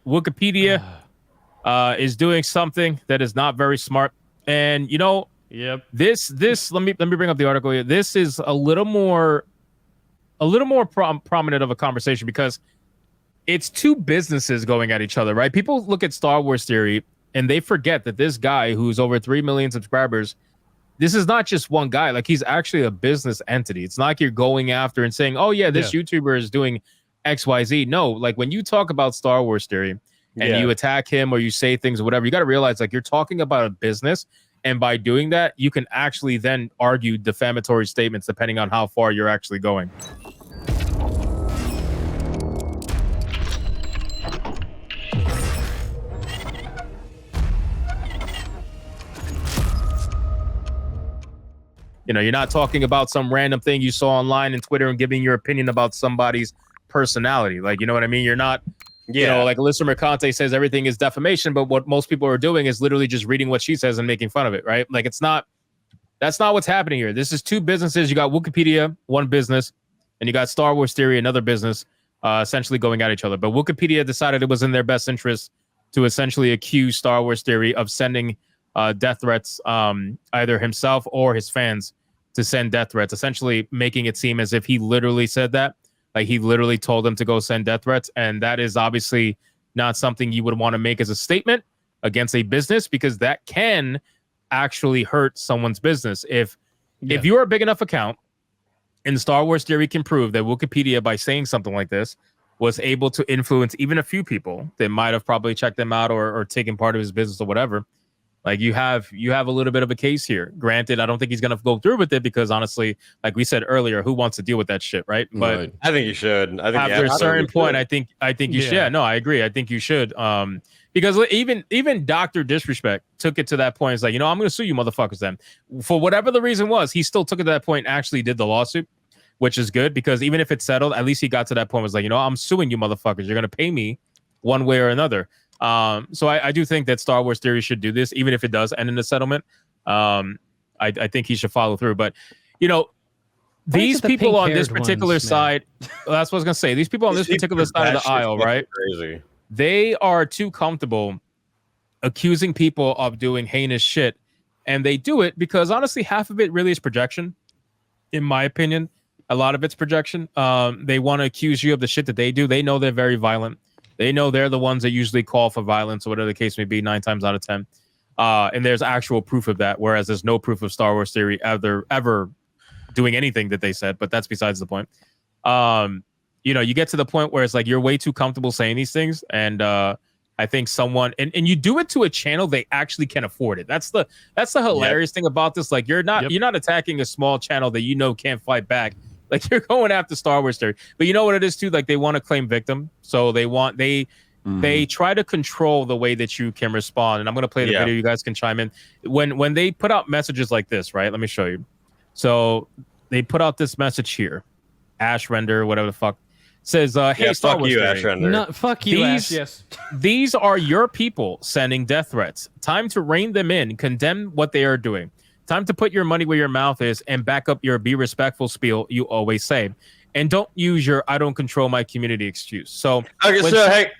Wikipedia is doing something that is not very smart. And you know, this let me bring up the article here. This is a little more prominent of a conversation because it's two businesses going at each other, right? People look at Star Wars Theory and they forget that this guy who's over 3 million subscribers, this is not just one guy. Like, he's actually a business entity. It's not like you're going after and saying, oh yeah, this YouTuber is doing XYZ. No, like when you talk about Star Wars Theory and you attack him or you say things or whatever, you got to realize like you're talking about a business. And by doing that, you can actually then argue defamatory statements depending on how far you're actually going. You know, you're not talking about some random thing you saw online and Twitter and giving your opinion about somebody's personality. Like, you know what I mean? You're not, you know, like Alyssa Mercante says everything is defamation, but what most people are doing is literally just reading what she says and making fun of it, right? Like, that's not what's happening here. This is two businesses. You got Wikipedia, one business, and you got Star Wars Theory, another business, essentially going at each other. But Wikipedia decided it was in their best interest to essentially accuse Star Wars Theory of sending death threats, either himself or his fans, to send death threats, essentially making it seem as if he literally said that. Like, he literally told them to go send death threats. And that is obviously not something you would want to make as a statement against a business, because that can actually hurt someone's business. If you're a big enough account, and Star Wars Theory can prove that Wikipedia, by saying something like this, was able to influence even a few people that might have probably checked them out or taken part of his business or whatever. Like, you have a little bit of a case here. Granted, I don't think he's going to go through with it because, honostly, like we said earlier, who wants to deal with that shit, right? But I think you should. I think after a certain point, I think you should. Yeah, no, I agree. I think you should. Because even Dr. Disrespect took it to that point. It's like, you know, I'm going to sue you motherfuckers then. For whatever the reason was, he still took it to that point and actually did the lawsuit, which is good, because even if it's settled, at least he got to that point. Was like, you know, I'm suing you motherfuckers. You're going to pay me one way or another. So I do think that Star Wars Theory should do this, even if it does end in a settlement. I think he should follow through. But, you know, these people on this particular side, that's what I was going to say. These people on this particular side of the aisle, right? Crazy. They are too comfortable accusing people of doing heinous shit. And they do it because, honestly, half of it really is projection, in my opinion. A lot of it's projection. They want to accuse you of the shit that they do. They know they're very violent. They know they're the ones that usually call for violence or whatever the case may be 9 times out of 10. And there's actual proof of that, whereas there's no proof of Star Wars Theory ever doing anything that they said, but that's besides the point. You know, you get to the point where it's like you're way too comfortable saying these things, and I think someone and you do it to a channel they actually can afford it. That's the hilarious thing about this. Like, you're not attacking a small channel that you know can't fight back. Like, you're going after Star Wars Theory. But you know what it is too? Like, they want to claim victim. So they try to control the way that you can respond. And I'm going to play the video. You guys can chime in. When they put out messages like this, right? Let me show you. So they put out this message here. Ash Render, whatever the fuck. Says, hey, Star Wars Theory. Ash Render. No, fuck you, Ash. Yes. These are your people sending death threats. Time to rein them in. Condemn what they are doing. Time to put your money where your mouth is and back up your be respectful spiel you always say. And don't use your I don't control my community excuse. So, hey,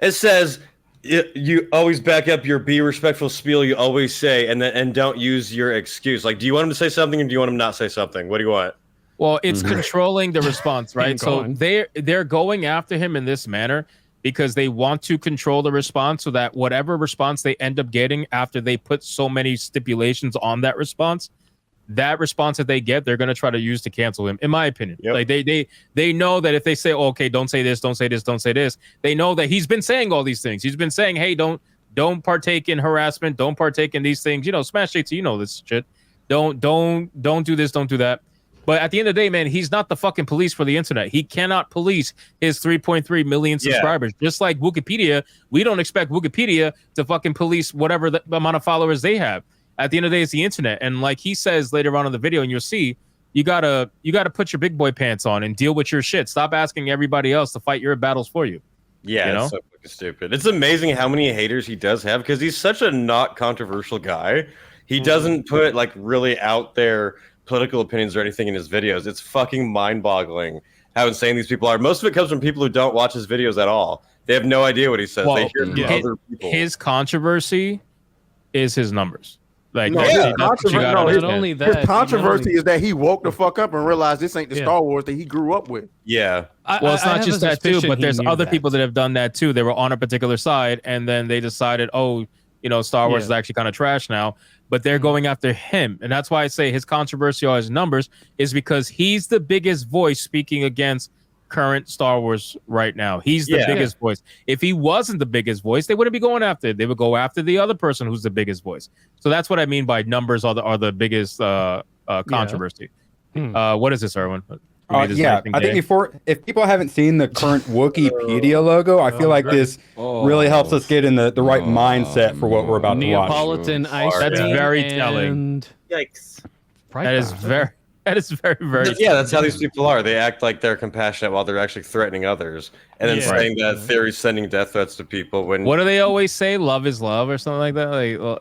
it says you always back up your be respectful spiel you always say, and don't use your excuse. Like, do you want him to say something or do you want him not say something? What do you want? Well, it's controlling the response, right? So they're going after him in this manner because they want to control the response so that whatever response they end up getting after they put so many stipulations on that response that they get, they're going to try to use to cancel him, in my opinion. Like, they know that if they say, oh, okay, don't say this, don't say this, don't say this, they know that he's been saying all these things. He's been saying, hey, don't partake in harassment, don't partake in these things. You know, Smash JT, you know this shit. Don't do this, don't do that. But at the end of the day, man, he's not the fucking police for the internet. He cannot police his 3.3 million subscribers. Just like Wikipedia, we don't expect Wikipedia to fucking police whatever the amount of followers they have. At the end of the day, it's the internet. And like he says later on in the video, and you'll see, you gotta put your big boy pants on and deal with your shit. Stop asking everybody else to fight your battles for you. Yeah, you know? It's so fucking stupid. It's amazing how many haters he does have because he's such a not controversial guy. He doesn't put like really out there political opinions or anything in his videos. It's fucking mind-boggling how insane these people are. Most of it comes from people who don't watch his videos at all. They have no idea what he says. Well, they hear from other people. His controversy is his numbers. Like, No, that's his what you gotta not understand. only that, His controversy is that he woke the fuck up and realized this ain't the Yeah. Star Wars that he grew up with. Yeah. Well, it's I not have just a that too, suspicion but he there's knew other that. people that have done that too. They were on a particular side, and then they decided, oh, you know, Star Wars is actually kind of trash now. But they're going after him, and that's why I say his controversy or his numbers is because he's the biggest voice speaking against current Star Wars right now. He's the biggest voice. If he wasn't the biggest voice, they wouldn't be going after it. They would go after the other person who's the biggest voice. So that's what I mean by numbers are the biggest controversy. What is this, Erwin? Yeah, I think if people haven't seen the current Wikipedia logo, I feel like this really helps us get in the right mindset for what we're about to watch. Neapolitan ice That's cream very and telling. Yikes. That is very. That is very, very. Yeah, that's how these people are. They act like they're compassionate while they're actually threatening others, and then saying that Theory's sending death threats to people. When what do they always say? Love is love, or something like that.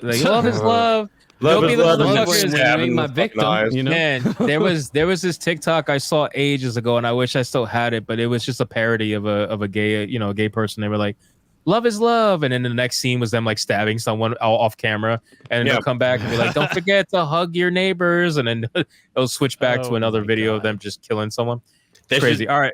Like love is love. Love is love, and motherfuckers. then stabbing my the victim, eyes. you know? Man, there was this TikTok I saw ages ago, and I wish I still had it, but it was just a parody of a gay, a gay person. They were like, "Love is love," and then the next scene was them like stabbing someone off camera, and they'll come back and be like, "Don't forget to hug your neighbors," and then it'll switch back to another video of them just killing someone. It's crazy. All right,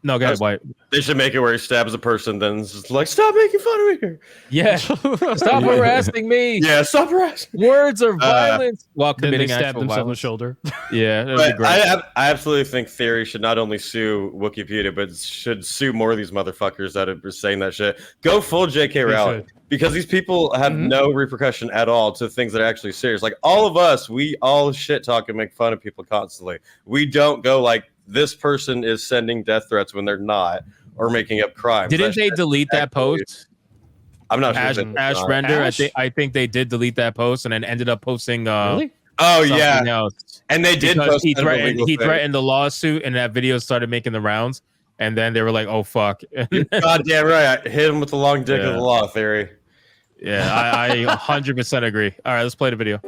no, go ahead, White. They should make it where he stabs a person, then it's just like, "Stop making fun of me here." Yeah, stop harassing me. Yeah, stop harassing. Words are violence while Then committing they stab actual themselves in the violence. shoulder. Yeah, that'd be But great. I absolutely think Theory should not only sue Wikipedia, but should sue more of these motherfuckers that are saying that shit. Go full J.K. Rowling, because these people have no repercussion at all to things that are actually serious. Like all of us, we all shit talk and make fun of people constantly. We don't go like, this person is sending death threats when they're not, or making up crimes. Didn't they delete that post? I'm not Ash, sure. Ash Render. I think they did delete that post and then ended up posting. Really? Oh something yeah, else. and they did. Because Post he kind of a threatened. legal He thing. threatened the lawsuit, and that video started making the rounds. And then they were like, "Oh fuck!" God damn right, I hit him with the long dick of Yeah. the law, Theory. Yeah, I 100% agree. All right, let's play the video.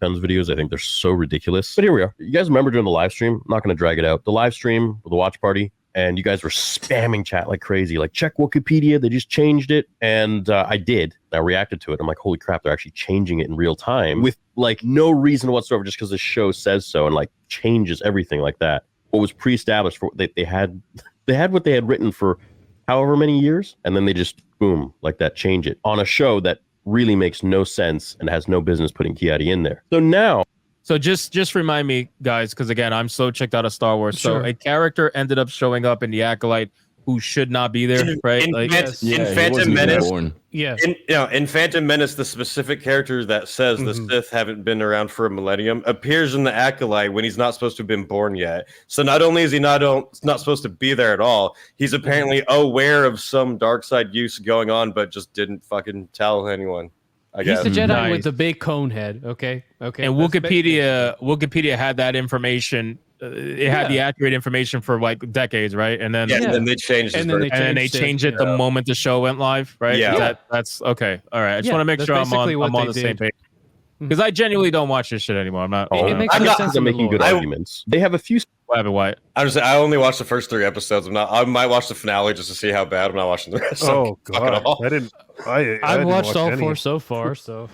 Guns videos, I think they're so ridiculous. But here we are. You guys remember during the live stream? I'm not going to drag it out. The live stream, the watch party, and you guys were spamming chat like crazy. Like, check Wikipedia. They just changed it. And I did. I reacted to it. I'm like, holy crap, they're actually changing it in real time with like no reason whatsoever, just because the show says so and like changes everything like that. What was pre-established for they had what they had written for however many years, and then they just boom like that change it on a show that really makes no sense and has no business putting Kiadi in there. So now, just remind me, guys, because again, I'm so checked out of Star Wars. So a character ended up showing up in the Acolyte who should not be there, right? In Phantom Menace, Yeah. in Phantom Menace, the specific character that says the Sith haven't been around for a millennium appears in the Acolyte when he's not supposed to have been born yet. So not only is he not supposed to be there at all, he's apparently aware of some dark side use going on, but just didn't fucking tell anyone. I guess. He's the Jedi Nice. with the big cone head. Okay. And That's Wikipedia had that information. It had the accurate information for like decades, right? And then and then they changed his And then version. and then they changed it the moment the show went live, right? Yeah. That's okay. All right. I just Yeah, want to make that's sure I'm basically on what the they same did. page. Because I genuinely don't watch this shit anymore. I'm not. It makes I'm good not- sense they're in the making good lore. arguments. They have a few. What happened, Wyatt? I only watched the first 3 episodes. I might watch the finale just to see how bad. I'm not watching the rest. Oh Fuck it god, all. I didn't I've watched all any. 4 so far, so